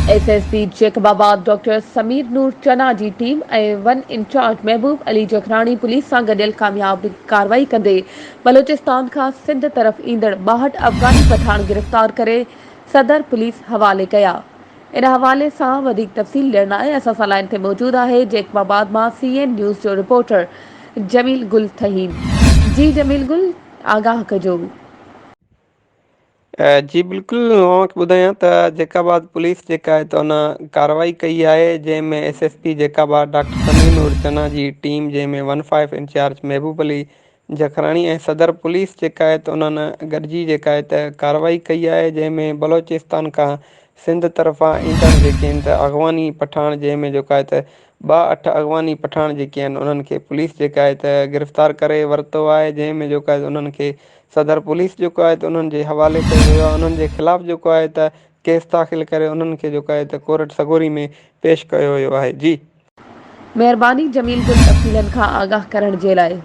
SSP Jacobabad doctor Sameer नूर चना जी team one in charge महबूब Ali Jakhrani police सां गॾियल कामयाब कार्रवाई कंदे बलोचिस्तान खां सिंध तरफ़ ईंदड़ 62 अफ़गानी पठाण गिरफ़्तार करे सदर पुलिस हवाले कया। इन हवाले सां वधीक तफ़सील ॾियण लाइ असां सां लाइन ते मौजूद आहे जैकबाबाद मां सीएन न्यूज़ जो रिपोर्टर जमील गुल थहीन। जी जमील गुल, आगाह कजो। जी बिल्कुल ॿुधायां त जैकाबाद पुलिस जेका आहे त उन कार्रवाई कई आहे जंहिंमें एसएसपी जैकाबाद डॉक्टर समीर नूर चना जी टीम जंहिंमें 15 इंचार्ज महबूब अली जखरानी ऐं सदर पुलिस जेका आहे त उन्हनि गॾिजी जेका आहे त कार्रवाई कई आहे जंहिंमें बलोचिस्तान खां सिंध तरफ़ां ईंदड़ जेके आहिनि त अॻवानी पठाण जंहिंमें जेका आहे त 62 अॻवानी पठाण जेके आहिनि उन्हनि खे पुलिस जेका आहे त गिरफ़्तार करे वरितो आहे जंहिंमें जेको आहे उन्हनि खे सदर पुलिस जेको आहे त उन्हनि जे हवाले कयो वियो आहे। उन्हनि जे ख़िलाफ़ जेको आहे त केस दाख़िल करे उन्हनि खे जेको आहे त कोर्ट सगोरी में पेश कयो वियो आहे। जी महिरबानी जमील गुल तफ़सीलनि खां आगाह करण जे लाइ।